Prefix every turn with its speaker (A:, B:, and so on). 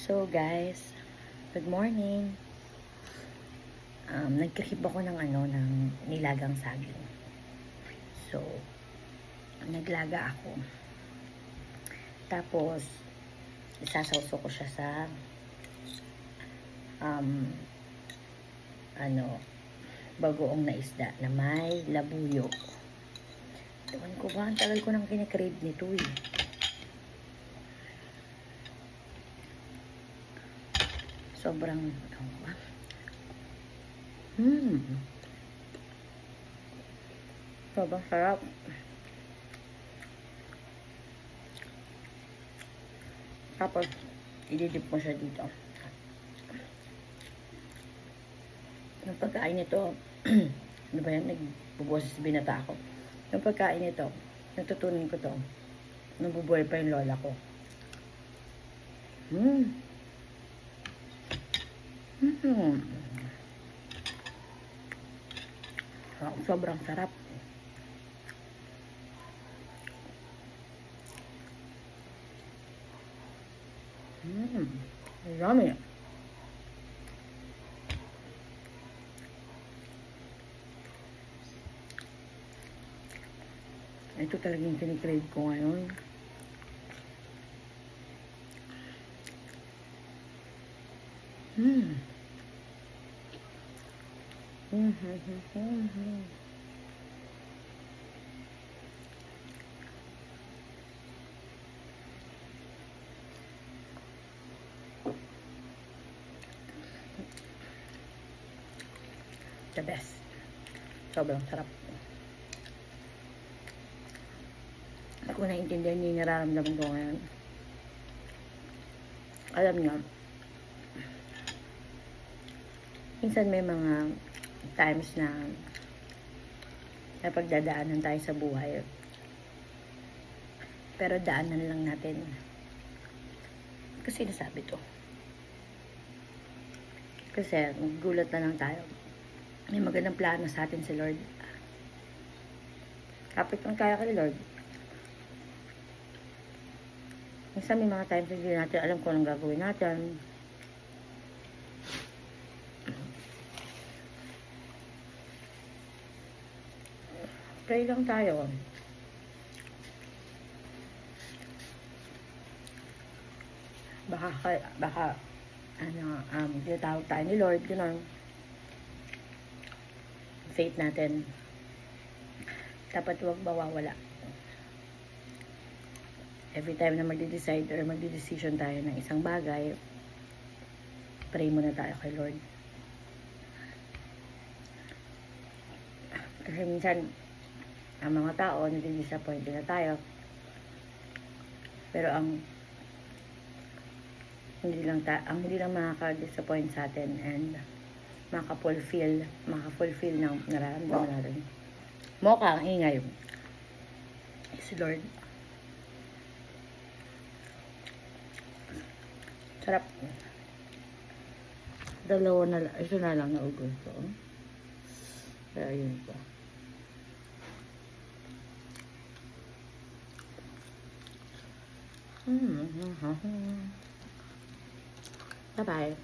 A: So guys, good morning. Nag-crib ako ng nilagang saging. So, naglaga ako. Tapos, isasawso ko siya sa bagoong na isda na may labuyo. Tuwan ko ba, ang tagal ko nang kinikrib nito eh. Sobrang sobrang sarap. Tapos ididip mo siya dito. Yung pagkain nito ano ba yan, nagbuboses binata ako. Yung pagkain nito, natutunan ko to nung bubuhay pa yung lola ko. Sobrang sarap. Yummy. Ito talagang kinikrave ko ngayon. The best. Sobrang sarap. Ako naiintindihan niyo yung nararamdaman ko ngayon. Alam niyo, minsan may mga times na napagdadaanan tayo sa buhay. Pero daanan lang natin. Kasi nasabi to. Kasi gulat na lang tayo. May magandang plano sa atin si Lord. Kapit ang kaya kay Lord. Minsan may mga times na hindi natin alam kung anong gagawin natin. Pray lang tayo. Baka tinatawag tayo ni Lord, gano'n. Faith natin dapat huwag mawawala. Every time na magde-decide or magde-decision tayo ng isang bagay, pray muna tayo kay Lord. Kasi minsan ang mga tao nadi-disappoint na tayo, pero ang hindi lang makaka-disappoint sa atin and maka-fulfill ng nararamdaman natin. Moka ang ingay. Si Lord. Sarap. Isa na lang na ugol ko. Kaya yun pa. Bye-bye.